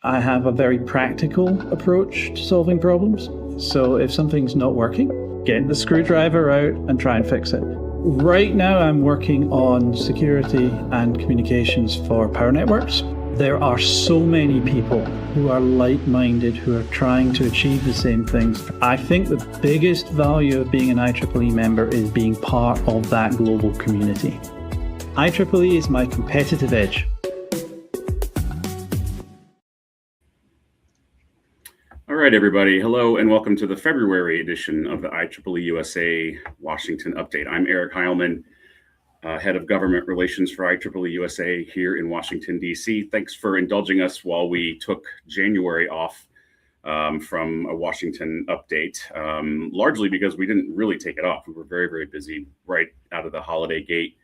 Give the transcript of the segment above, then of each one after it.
I have a very practical approach to solving problems. So if something's not working, get the screwdriver out and try and fix it. Right now, I'm working on security and communications for power networks. There are so many people who are like-minded, who are trying to achieve the same things. I think the biggest value of being an IEEE member is being part of that global community. IEEE is my competitive edge. All right, everybody. Hello, and welcome to the February edition of the IEEE-USA Washington Update. I'm Eric Heilman, Head of Government Relations for IEEE-USA here in Washington, D.C. Thanks for indulging us while we took January off from a Washington update, largely because we didn't really take it off. We were very, very busy right out of the holiday gate.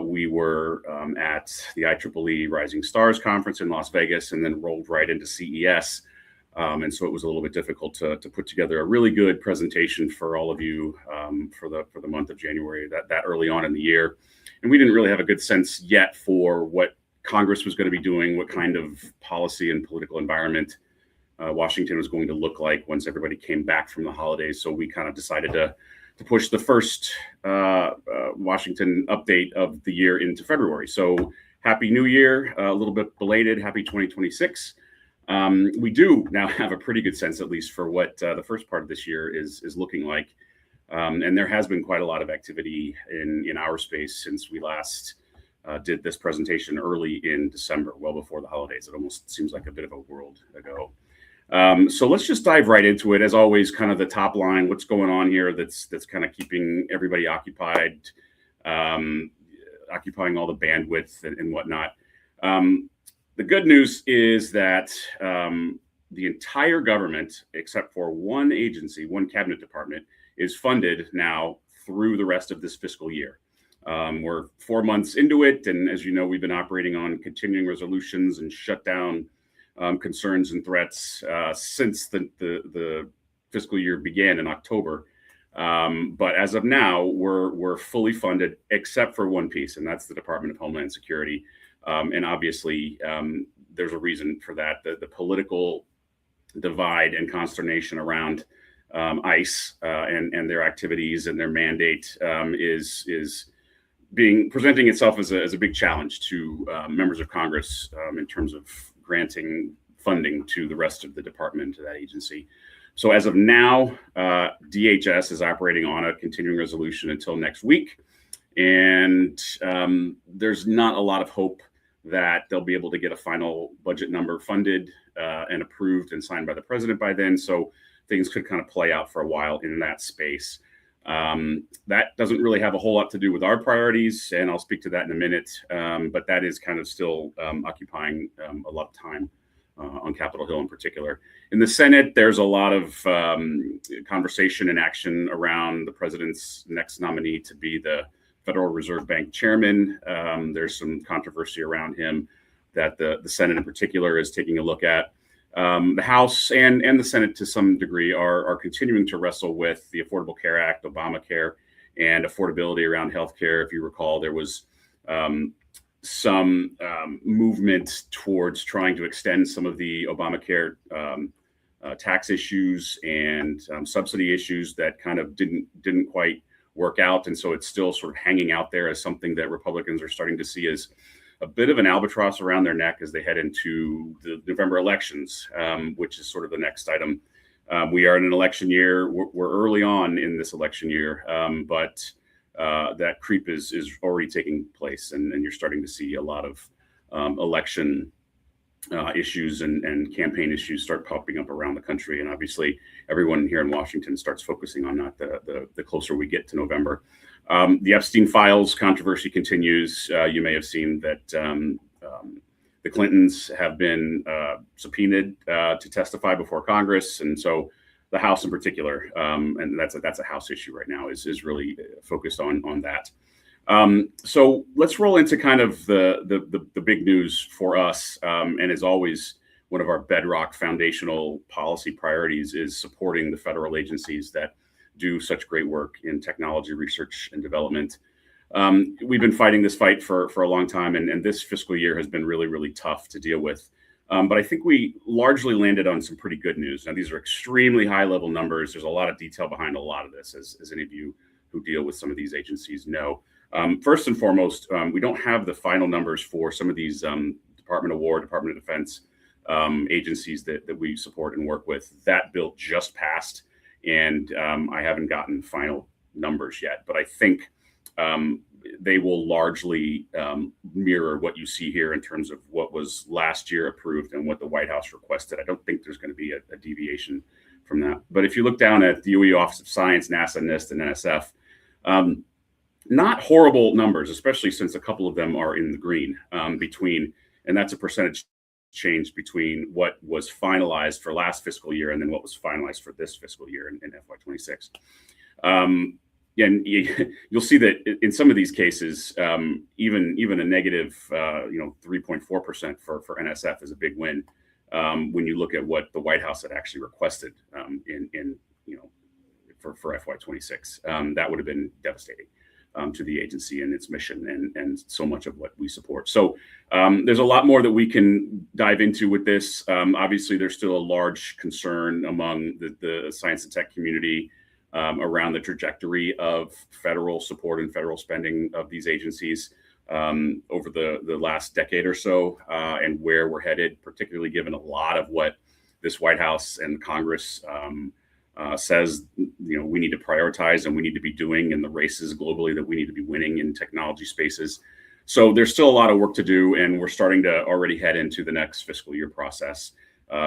We were at the IEEE Rising Stars Conference in Las Vegas and then rolled right into CES. And so it was a little bit difficult to put together a really good presentation for all of you for the month of January that early on in the year. And we didn't really have a good sense yet for what Congress was going to be doing, what kind of policy and political environment Washington was going to look like once everybody came back from the holidays. So we kind of decided to push the first Washington update of the year into February. So Happy New Year, a little bit belated, Happy 2026. We do now have a pretty good sense, at least, for what the first part of this year is looking like. And there has been quite a lot of activity in our space since we last did this presentation early in December, well before the holidays. It almost seems like a bit of a world ago. So let's just dive right into it. As always, kind of the top line, what's going on here that's kind of keeping everybody occupied, occupying all the bandwidth and whatnot. The good news is that the entire government, except for one agency, one cabinet department, is funded now through the rest of this fiscal year. We're 4 months into it, and as you know, we've been operating on continuing resolutions and shutdown concerns and threats since the fiscal year began in October. But as of now, we're fully funded except for one piece, and that's the Department of Homeland Security. And obviously, there's a reason for that. The political divide and consternation around ICE and their activities and their mandate is presenting itself as a big challenge to members of Congress in terms of granting funding to the rest of the department, to that agency. So as of now, DHS is operating on a continuing resolution until next week. And there's not a lot of hope that they'll be able to get a final budget number funded and approved and signed by the president by then. So things could kind of play out for a while in that space. That doesn't really have a whole lot to do with our priorities, and I'll speak to that in a minute. But that is kind of still occupying a lot of time on Capitol Hill in particular. In the Senate, there's a lot of conversation and action around the president's next nominee to be the Federal Reserve Bank chairman. There's some controversy around him that the Senate in particular is taking a look at. The House and the Senate to some degree are continuing to wrestle with the Affordable Care Act, Obamacare, and affordability around healthcare. If you recall, there was some movement towards trying to extend some of the Obamacare tax issues and subsidy issues that kind of didn't quite work out. And so it's still sort of hanging out there as something that Republicans are starting to see as a bit of an albatross around their neck as they head into the November elections, which is sort of the next item. We are in an election year. We're early on in this election year, but that creep is already taking place, and you're starting to see a lot of election issues and campaign issues start popping up around the country. And obviously, everyone here in Washington starts focusing on that the closer we get to November. The Epstein files controversy continues. You may have seen that the Clintons have been subpoenaed to testify before Congress. And so the House in particular, and that's a House issue right now, is really focused on that. So let's roll into kind of the big news for us. And as always, one of our bedrock foundational policy priorities is supporting the federal agencies that do such great work in technology research and development. We've been fighting this fight for a long time, and this fiscal year has been really, really tough to deal with. But I think we largely landed on some pretty good news. Now, these are extremely high-level numbers. There's a lot of detail behind a lot of this, as any of you who deal with some of these agencies know. First and foremost, we don't have the final numbers for some of these Department of War, Department of Defense agencies that we support and work with. That bill just passed, and I haven't gotten final numbers yet, but I think they will largely mirror what you see here in terms of what was last year approved and what the White House requested. I don't think there's going to be a deviation from that. But if you look down at the DOE Office of Science, NASA, NIST, and NSF, not horrible numbers, especially since a couple of them are in the green and that's a percentage change between what was finalized for last fiscal year and then what was finalized for this fiscal year in FY26. And you'll see that in some of these cases, even a negative, 3.4% for NSF is a big win when you look at what the White House had actually requested for FY26. That would have been devastating to the agency and its mission and so much of what we support. So there's a lot more that we can dive into with this. Obviously, there's still a large concern among the science and tech community around the trajectory of federal support and federal spending of these agencies over the last decade or so, and where we're headed, particularly given a lot of what this White House and Congress says, we need to prioritize and we need to be doing in the races globally that we need to be winning in technology spaces. So there's still a lot of work to do, and we're starting to already head into the next fiscal year process,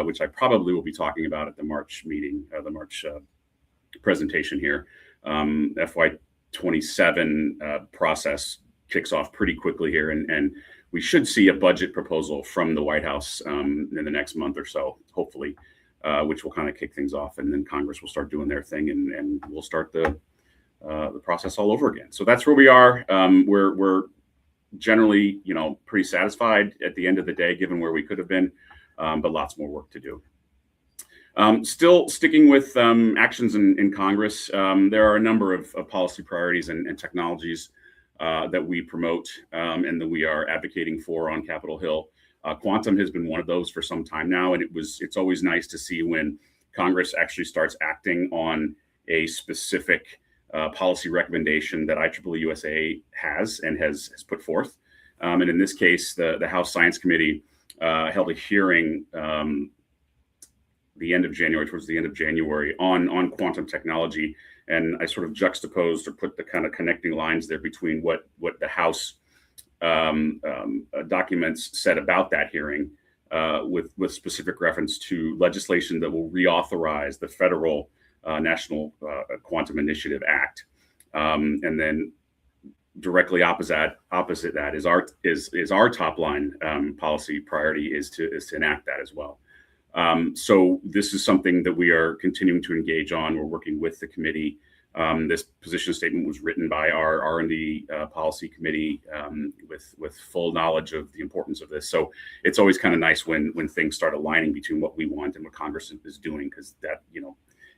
which I probably will be talking about at the March meeting, the March presentation here. FY27 process kicks off pretty quickly here, and we should see a budget proposal from the White House in the next month or so, hopefully, which will kind of kick things off, and then Congress will start doing their thing, and we'll start the process all over again. So that's where we are. We're generally, pretty satisfied at the end of the day, given where we could have been, but lots more work to do. Still sticking with actions in Congress, there are a number of policy priorities and technologies that we promote and that we are advocating for on Capitol Hill. Quantum has been one of those for some time now, and it's always nice to see when Congress actually starts acting on a specific policy recommendation that IEEE-USA has put forth. And in this case, the House Science Committee held a hearing towards the end of January on quantum technology. And I sort of juxtaposed or put the kind of connecting lines there between what the House documents said about that hearing with specific reference to legislation that will reauthorize the federal National Quantum Initiative Act. And then directly opposite that is our top line policy priority is to enact that as well. So this is something that we are continuing to engage on. We're working with the committee. This position statement was written by our R&D policy committee with full knowledge of the importance of this. So it's always kind of nice when things start aligning between what we want and what Congress is doing, because that,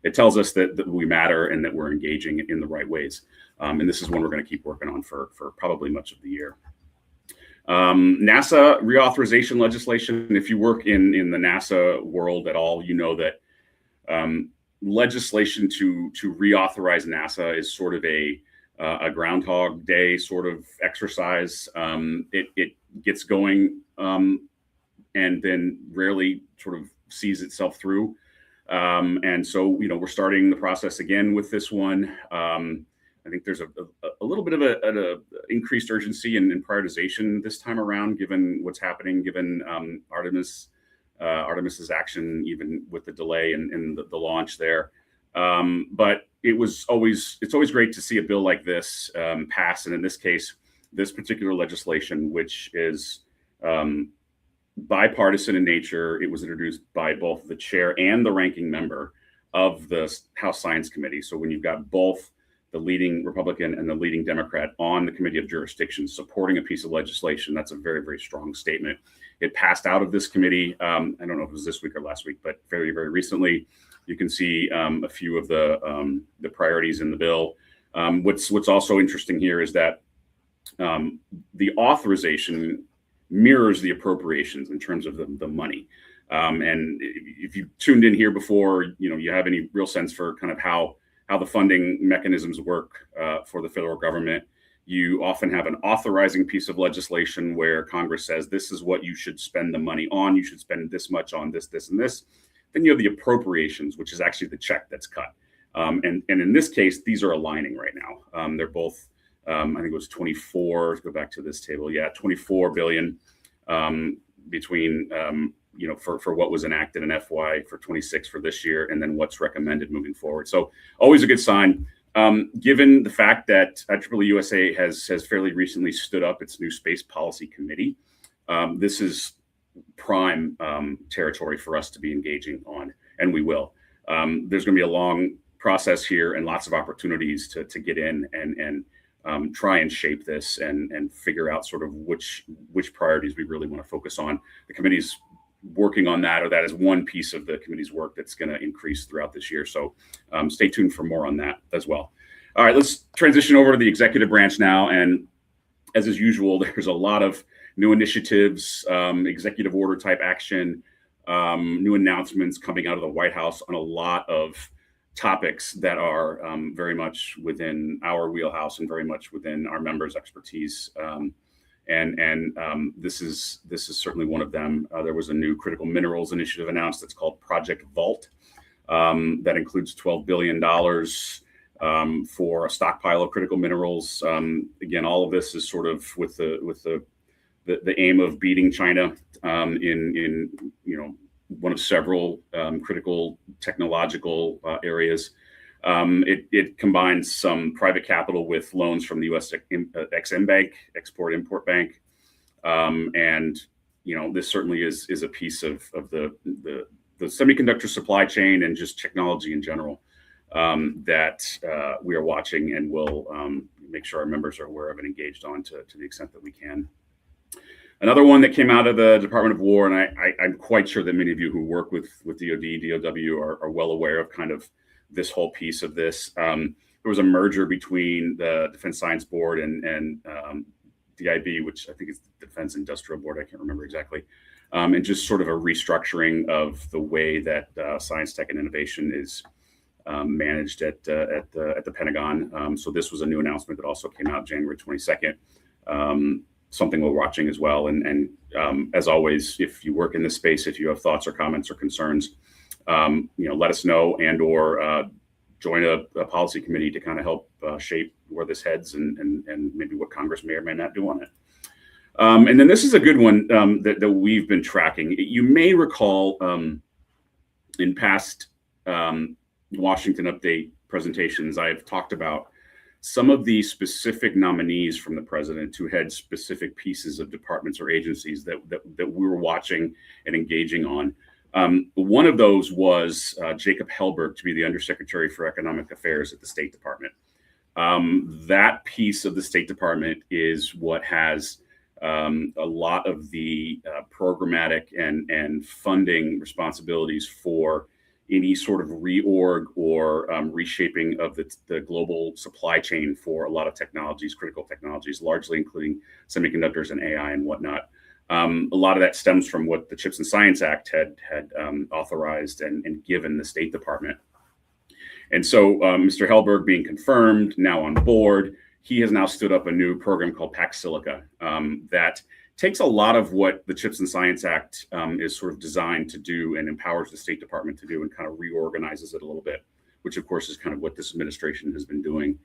it tells us that we matter and that we're engaging in the right ways. And this is one we're going to keep working on for probably much of the year. NASA reauthorization legislation. If you work in the NASA world at all, you know that legislation to reauthorize NASA is sort of a Groundhog Day sort of exercise. It gets going and then rarely sort of sees itself through. And so, we're starting the process again with this one. I think there's a little bit of an increased urgency and prioritization this time around, given what's happening, given Artemis's action, even with the delay in the launch there. But it's always great to see a bill like this pass. And in this case, this particular legislation, which is bipartisan in nature, it was introduced by both the chair and the ranking member of the House Science Committee. So when you've got both the leading Republican and the leading Democrat on the Committee of Jurisdiction supporting a piece of legislation, that's a very, very strong statement. It passed out of this committee. I don't know if it was this week or last week, but very, very recently. You can see a few of the priorities in the bill. What's also interesting here is that the authorization mirrors the appropriations in terms of the money. And if you tuned in here before, you have any real sense for kind of how the funding mechanisms work for the federal government, you often have an authorizing piece of legislation where Congress says, this is what you should spend the money on. You should spend this much on this, this, and this. Then you have the appropriations, which is actually the check that's cut. And in this case, these are aligning right now. They're both, I think it was 24, let's go back to this table. Yeah, 24 billion between, for what was enacted in FY for 26 for this year, and then what's recommended moving forward. So always a good sign. Given the fact that IEEE-USA has fairly recently stood up its new space policy committee, this is prime territory for us to be engaging on, and we will. There's going to be a long process here and lots of opportunities to get in and try and shape this and figure out sort of which priorities we really want to focus on. The committee's working on that, or that is one piece of the committee's work that's going to increase throughout this year. So stay tuned for more on that as well. All right, let's transition over to the executive branch now. And as is usual, there's a lot of new initiatives, executive order type action, new announcements coming out of the White House on a lot of topics that are very much within our wheelhouse and very much within our members' expertise. This is certainly one of them. There was a new critical minerals initiative announced that's called Project Vault that includes $12 billion for a stockpile of critical minerals. Again, all of this is sort of with the aim of beating China in one of several critical technological areas. It combines some private capital with loans from the U.S. Ex-Im Bank, Export-Import Bank. This certainly is a piece of the semiconductor supply chain and just technology in general that we are watching and will make sure our members are aware of and engaged on to the extent that we can. Another one that came out of the Department of War, and I'm quite sure that many of you who work with DoD, DOW are well aware of kind of this whole piece of this. There was a merger between the Defense Science Board and DIB, which I think is the Defense Industrial Board. I can't remember exactly. And just sort of a restructuring of the way that science, tech, and innovation is managed at the Pentagon. So this was a new announcement that also came out January 22nd. Something we're watching as well. And as always, if you work in this space, if you have thoughts or comments or concerns, let us know and/or join a policy committee to kind of help shape where this heads and maybe what Congress may or may not do on it. And then this is a good one that we've been tracking. You may recall in past Washington Update presentations, I've talked about some of the specific nominees from the president who had specific pieces of departments or agencies that we were watching and engaging on. One of those was Jacob Hellberg to be the Undersecretary for Economic Affairs at the State Department. That piece of the State Department is what has a lot of the programmatic and funding responsibilities for any sort of reorg or reshaping of the global supply chain for a lot of technologies, critical technologies, largely including semiconductors and AI and whatnot. A lot of that stems from what the CHIPS and Science Act had authorized and given the State Department. And so Mr. Hellberg being confirmed, now on board, he has now stood up a new program called Pax Silica that takes a lot of what the CHIPS and Science Act is sort of designed to do and empowers the State Department to do and kind of reorganizes it a little bit, which of course is kind of what this administration has been doing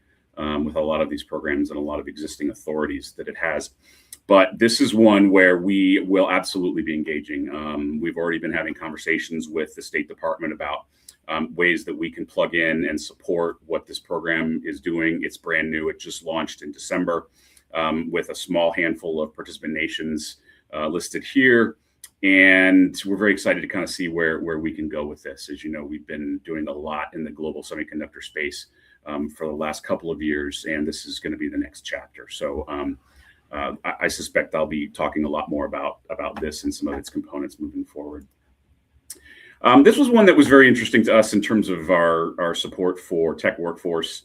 with a lot of these programs and a lot of existing authorities that it has. But this is one where we will absolutely be engaging. We've already been having conversations with the State Department about ways that we can plug in and support what this program is doing. It's brand new. It just launched in December. With a small handful of participant nations listed here. And we're very excited to kind of see where we can go with this. As you know, we've been doing a lot in the global semiconductor space for the last couple of years, and this is going to be the next chapter. So I suspect I'll be talking a lot more about this and some of its components moving forward. This was one that was very interesting to us in terms of our support for tech workforce.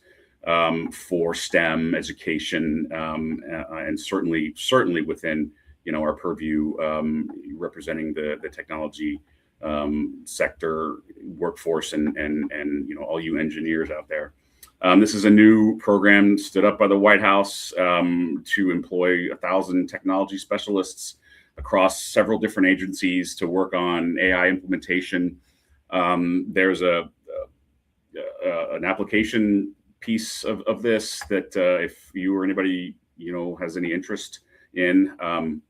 For STEM education, and certainly within our purview, representing the technology sector workforce and all you engineers out there. This is a new program stood up by the White House to employ 1,000 technology specialists across several different agencies to work on AI implementation. There's an application piece of this that if you or anybody has any interest in,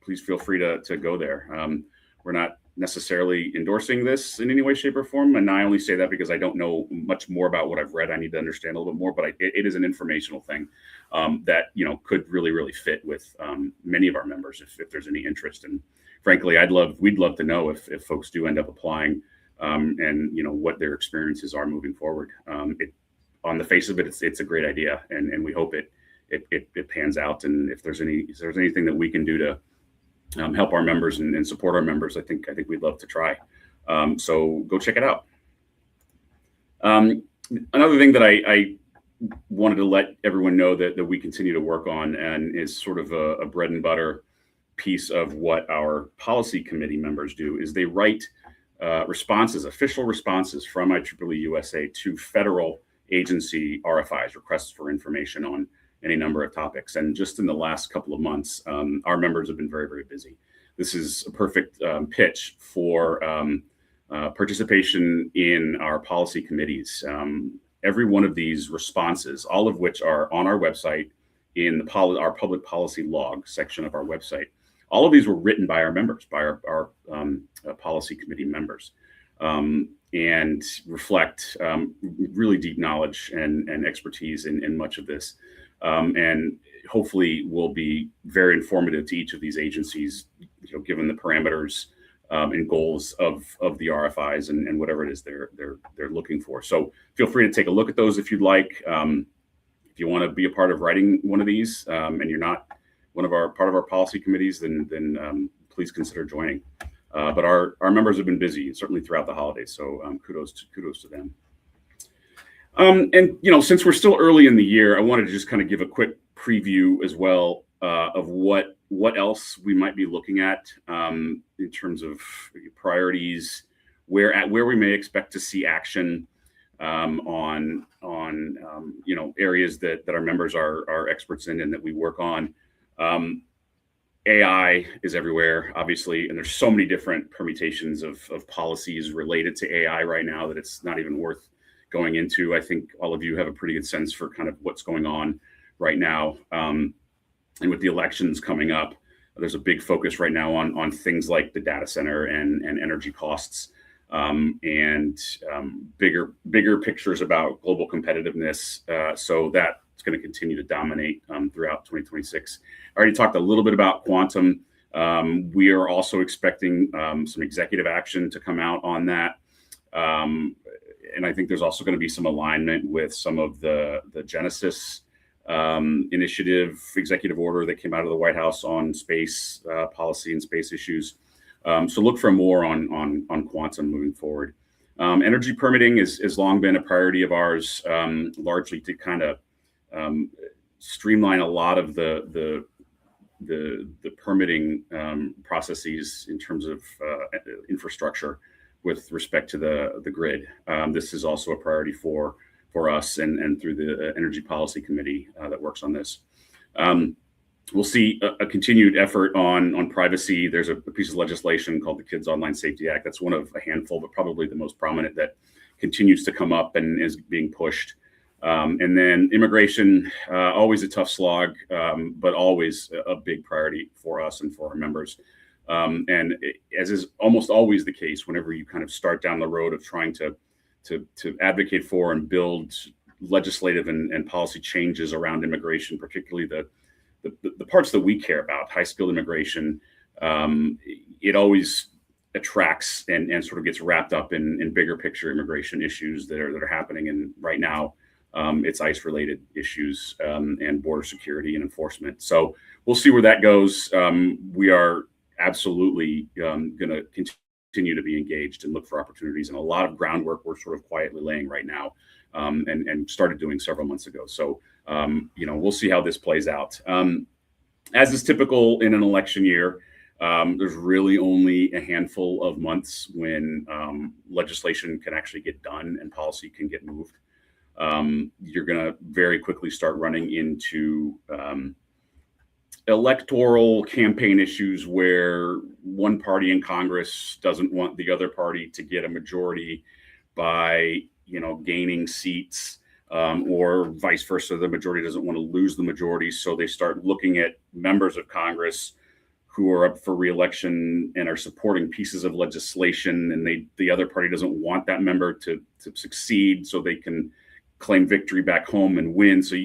please feel free to go there. We're not necessarily endorsing this in any way, shape, or form, and I only say that because I don't know much more about what I've read. I need to understand a little bit more, but it is an informational thing that could really fit with many of our members if there's any interest. And frankly, we'd love to know if folks do end up applying, and what their experiences are moving forward. On the face of it, it's a great idea, and we hope it pans out. And if there's anything that we can do to help our members and support our members, I think we'd love to try. So go check it out. Another thing that I wanted to let everyone know that we continue to work on, and is sort of a bread and butter piece of what our policy committee members do, is they write official responses from IEEE-USA to federal agency RFIs, requests for information on any number of topics. And just in the last couple of months, our members have been very busy. This is a perfect pitch for participation in our policy committees. Every one of these responses, all of which are on our website in our public policy log section of our website, all of these were written by our members, by our policy committee members, and reflect really deep knowledge and expertise in much of this. And hopefully will be very informative to each of these agencies, given the parameters and goals of the RFIs and whatever it is they're looking for. So feel free to take a look at those if you'd like. If you want to be a part of writing one of these, and you're not part of our policy committees, then please consider joining. But our members have been busy, certainly throughout the holidays. So kudos to them. And since we're still early in the year, I wanted to just kind of give a quick preview as well of what else we might be looking at in terms of priorities, where we may expect to see action on areas that our members are experts in and that we work on. AI is everywhere, obviously, and there's so many different permutations of policies related to AI right now that it's not even worth going into. I think all of you have a pretty good sense for kind of what's going on right now. And with the elections coming up, there's a big focus right now on things like the data center and energy costs, and bigger pictures about global competitiveness. So that's going to continue to dominate throughout 2026. I already talked a little bit about quantum. We are also expecting some executive action to come out on that. And I think there's also going to be some alignment with some of the Genesis initiative executive order that came out of the White House on space policy and space issues. So look for more on quantum moving forward. Energy permitting has long been a priority of ours, largely to kind of streamline a lot of the permitting processes in terms of infrastructure with respect to the grid. This is also a priority for us and through the Energy Policy Committee that works on this. We'll see a continued effort on privacy. There's a piece of legislation called the Kids Online Safety Act. That's one of a handful, but probably the most prominent that continues to come up and is being pushed. And then immigration, always a tough slog, but always a big priority for us and for our members. And as is almost always the case, whenever you kind of start down the road of trying to advocate for and build legislative and policy changes around immigration, particularly the parts that we care about, high-skilled immigration, it always attracts and sort of gets wrapped up in bigger picture immigration issues that are happening. And right now, it's ICE-related issues and border security and enforcement. So we'll see where that goes. We are absolutely going to continue to be engaged and look for opportunities, and a lot of groundwork we're sort of quietly laying right now, and started doing several months ago. So we'll see how this plays out. As is typical in an election year, there's really only a handful of months when legislation can actually get done and policy can get moved. You're going to very quickly start running into electoral campaign issues where one party in Congress doesn't want the other party to get a majority by, gaining seats, or vice versa. The majority doesn't want to lose the majority, so they start looking at members of Congress who are up for re-election and are supporting pieces of legislation, and the other party doesn't want that member to succeed, so they can claim victory back home and win. So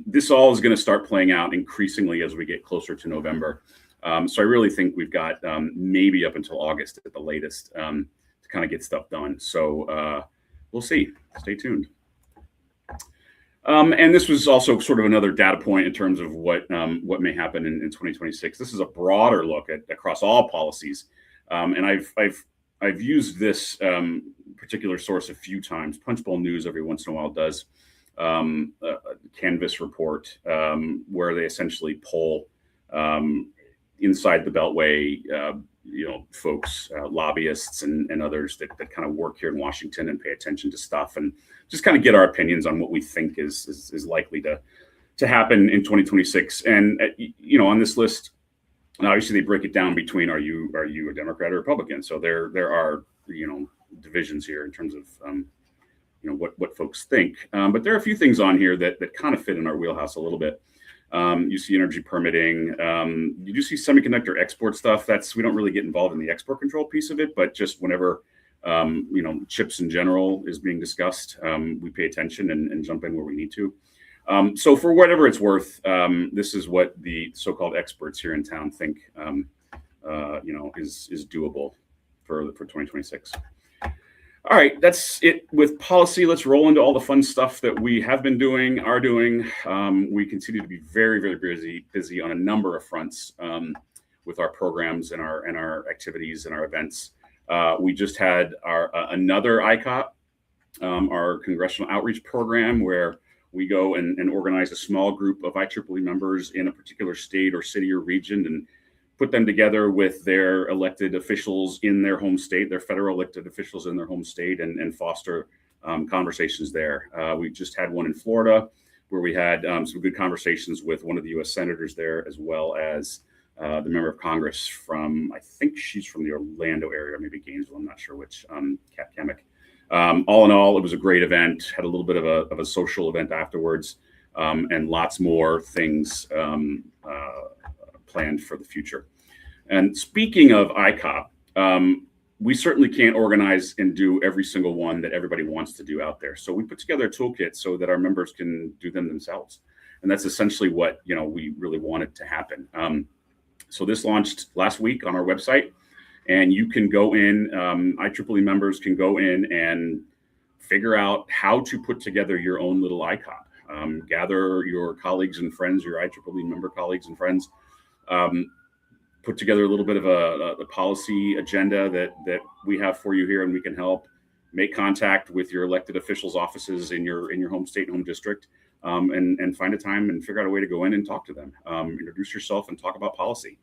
this all is going to start playing out increasingly as we get closer to November. So I really think we've got maybe up until August at the latest to kind of get stuff done. So we'll see. Stay tuned. And this was also sort of another data point in terms of what may happen in 2026. This is a broader look at across all policies, and I've used this particular source a few times. Punchbowl News every once in a while does a Canvas report where they essentially poll inside the Beltway, folks, lobbyists and others that kind of work here in Washington and pay attention to stuff and just kind of get our opinions on what we think is likely to happen in 2026. And on this list, obviously they break it down between are you a Democrat or Republican? So there are divisions here in terms of what folks think. But there are a few things on here that kind of fit in our wheelhouse a little bit. You see energy permitting. You do see semiconductor export stuff. We don't really get involved in the export control piece of it, but just whenever chips in general is being discussed, we pay attention and jump in where we need to. So for whatever it's worth, this is what the so-called experts here in town think is doable for 2026. All right, that's it with policy. Let's roll into all the fun stuff that we have been doing, are doing. We continue to be very, very busy on a number of fronts with our programs and our activities and our events. We just had another ICOP, our Congressional Outreach Program, where we go and organize a small group of IEEE members in a particular state or city or region and put them together with their elected officials in their home state, their federal elected officials in their home state, and foster conversations there. We just had one in Florida where we had some good conversations with one of the U.S. senators there, as well as the member of Congress from, I think she's from the Orlando area, maybe Gainesville, I'm not sure which, Kat Kemick. All in all, it was a great event, had a little bit of a social event afterwards, and lots more things planned for the future. And speaking of ICOP, we certainly can't organize and do every single one that everybody wants to do out there. So we put together a toolkit so that our members can do them themselves. And that's essentially what we really wanted to happen. So this launched last week on our website, and you can go in, IEEE members can go in and figure out how to put together your own little ICOP. Gather your colleagues and friends, your IEEE member colleagues and friends, put together a little bit of a policy agenda that we have for you here, and we can help. Make contact with your elected officials' offices in your home state and home district, and find a time and figure out a way to go in and talk to them. Introduce yourself and talk about policy.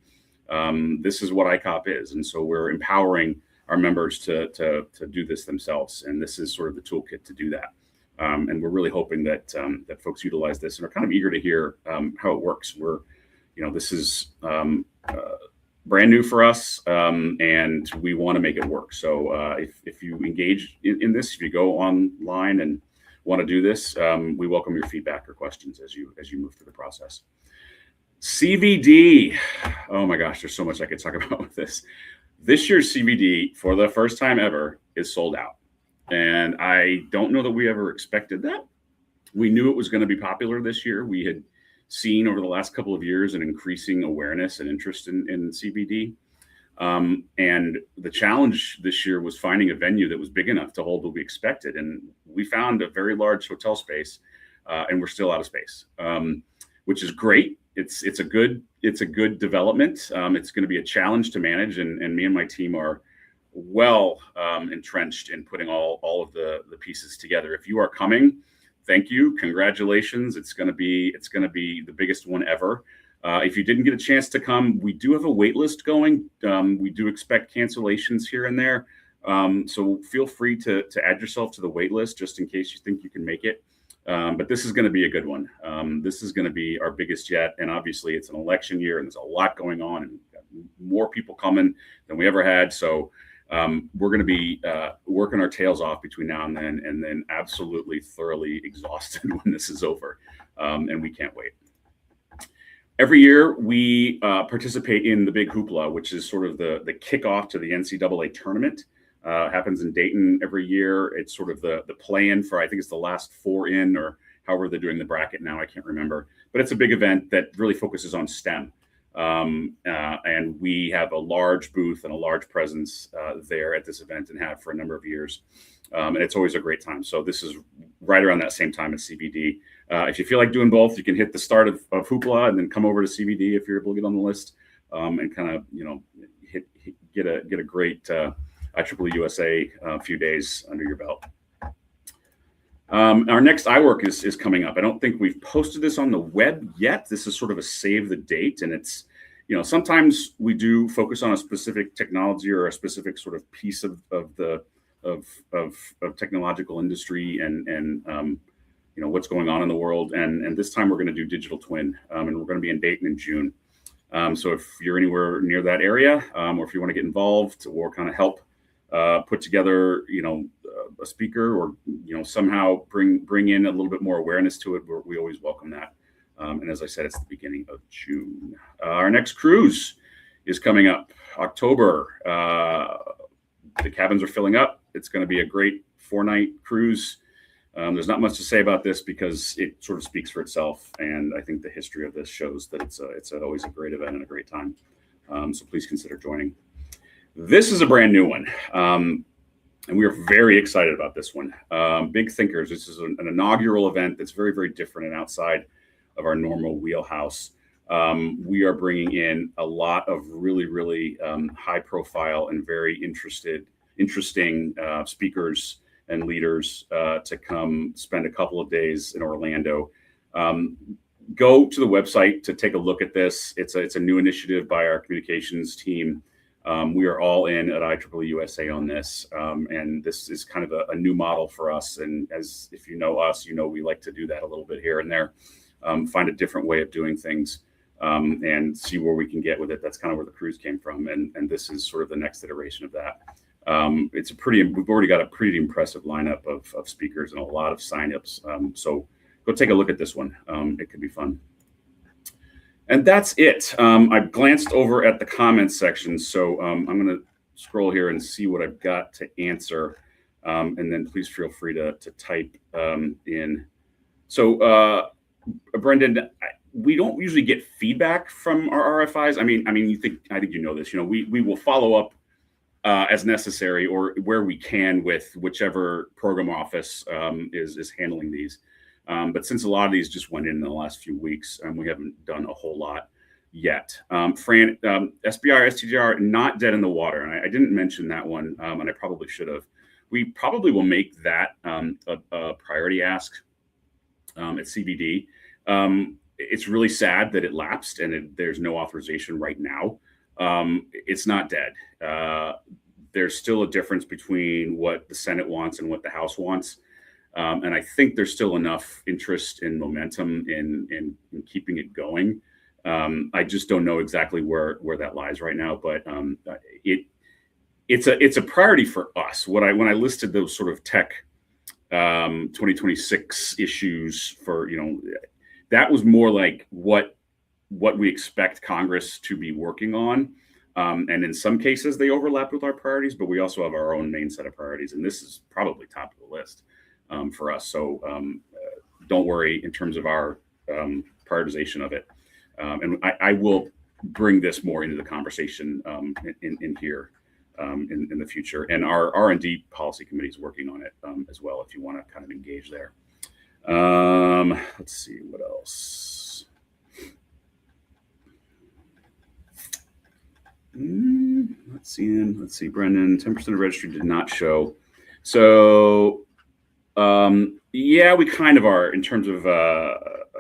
This is what ICOP is, and so we're empowering our members to do this themselves, and this is sort of the toolkit to do that. And we're really hoping that folks utilize this and are kind of eager to hear how it works. This is brand new for us, and we want to make it work. So if you engage in this, if you go online and want to do this, we welcome your feedback or questions as you move through the process. CVD. Oh my gosh, there's so much I could talk about with this. This year's CVD, for the first time ever, is sold out. And I don't know that we ever expected that. We knew it was going to be popular this year. We had seen over the last couple of years an increasing awareness and interest in CVD. And the challenge this year was finding a venue that was big enough to hold what we expected. And we found a very large hotel space, and we're still out of space, which is great. It's a good development. It's going to be a challenge to manage, and me and my team are well entrenched in putting all of the pieces together. If you are coming, thank you, congratulations. It's going to be the biggest one ever. If you didn't get a chance to come, we do have a wait list going. We do expect cancellations here and there. So feel free to add yourself to the wait list just in case you think you can make it. But this is going to be a good one. This is going to be our biggest yet. And obviously it's an election year and there's a lot going on and more people coming than we ever had. So we're going to be working our tails off between now and then absolutely thoroughly exhausted when this is over. And we can't wait. Every year we participate in the Big Hoopla, which is sort of the kickoff to the NCAA tournament. Happens in Dayton every year. It's sort of the play-in for, I think it's the last 4 in, or however they're doing the bracket now, I can't remember. But it's a big event that really focuses on STEM. And we have a large booth and a large presence there at this event and have for a number of years. And it's always a great time. So this is right around that same time as CBD. If you feel like doing both, you can hit the start of Hoopla and then come over to CBD if you're able to get on the list, and kind of, get a great IEEE-USA few days under your belt. Our next iWork is coming up. I don't think we've posted this on the web yet. This is sort of a save the date, and it's, sometimes we do focus on a specific technology or a specific sort of piece of technological industry and what's going on in the world. And this time we're going to do digital twin, and we're going to be in Dayton in June. So if you're anywhere near that area, or if you want to get involved or kind of help put together, a speaker, or somehow bring in a little bit more awareness to it, we always welcome that. And as I said, it's the beginning of June. Our next cruise is coming up October. The cabins are filling up. It's going to be a great 4-night cruise. There's not much to say about this because it sort of speaks for itself, and I think the history of this shows that it's always a great event and a great time. So please consider joining. This is a brand new one, and we are very excited about this one. Big Thinkers. This is an inaugural event that's very, very different and outside of our normal wheelhouse. We are bringing in a lot of really, really high profile and very interesting speakers and leaders to come spend a couple of days in Orlando. Go to the website to take a look at this. It's a new initiative by our communications team. We are all in at IEEE-USA on this, and this is kind of a new model for us. And as if you know us, we like to do that a little bit here and there, find a different way of doing things, and see where we can get with it. That's kind of where the cruise came from, and this is sort of the next iteration of that. We've already got a pretty impressive lineup of speakers and a lot of signups. So go take a look at this one. It could be fun. And that's it. I glanced over at the comments section, so I'm going to scroll here and see what I've got to answer. And then please feel free to type in. So Brendan, we don't usually get feedback from our RFIs. I mean, I think you know this. We will follow up as necessary or where we can with whichever program office is handling these. But since a lot of these just went in the last few weeks, we haven't done a whole lot yet. Fran, SBR, STGR, not dead in the water. And I didn't mention that one, and I probably should have. We probably will make that a priority ask at CBD. It's really sad that it lapsed and there's no authorization right now. It's not dead. There's still a difference between what the Senate wants and what the House wants. And I think there's still enough interest and momentum in keeping it going. I just don't know exactly where that lies right now, but it's a priority for us. When I listed those sort of tech 2026 issues for, that was more like what we expect Congress to be working on. And in some cases they overlap with our priorities, but we also have our own main set of priorities. And this is probably top of the list for us. So don't worry in terms of our prioritization of it. And I will bring this more into the conversation in here in the future. And our R&D policy committee is working on it as well, if you want to kind of engage there. Let's see what else. Let's see, Brendan, 10% of registry did not show. So yeah, we kind of are in terms of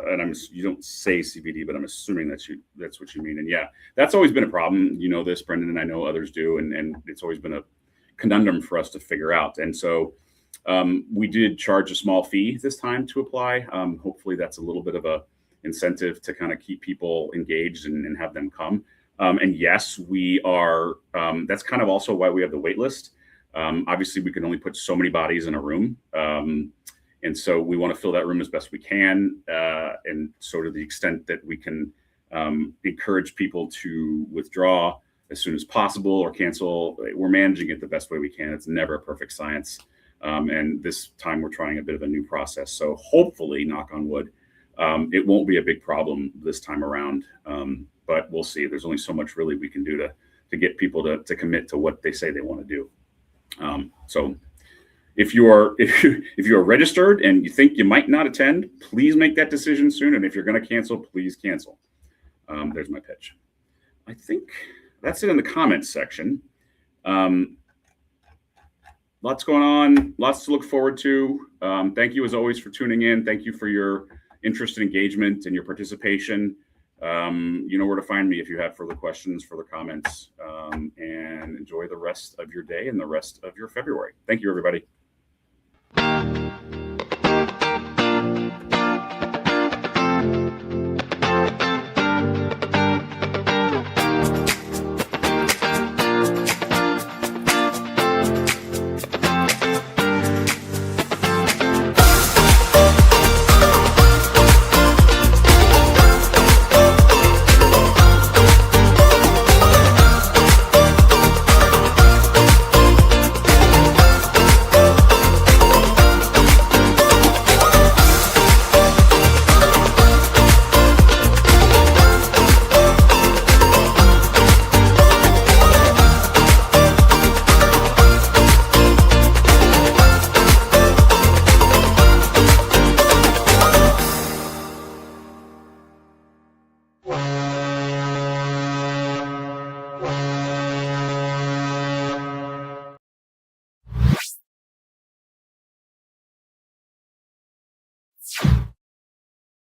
and you don't say CBD, but I'm assuming that's what you mean. And yeah, that's always been a problem. You know this, Brendan, and I know others do, and it's always been a conundrum for us to figure out. And so we did charge a small fee this time to apply. Hopefully that's a little bit of a incentive to kind of keep people engaged and have them come. And yes, we are, that's kind of also why we have the wait list. Obviously we can only put so many bodies in a room. And so we want to fill that room as best we can. And so to the extent that we can encourage people to withdraw as soon as possible or cancel, we're managing it the best way we can. It's never a perfect science. And this time we're trying a bit of a new process. So hopefully, knock on wood, it won't be a big problem this time around. But we'll see. There's only so much really we can do to get people to commit to what they say they want to do. So if you are registered and you think you might not attend, please make that decision soon. And if you're going to cancel, please cancel. There's my pitch. I think that's it in the comments section. Lots going on, lots to look forward to. Thank you as always for tuning in. Thank you for your interest and engagement and your participation. You know where to find me if you have further questions, further comments, and enjoy the rest of your day and the rest of your February. Thank you, everybody.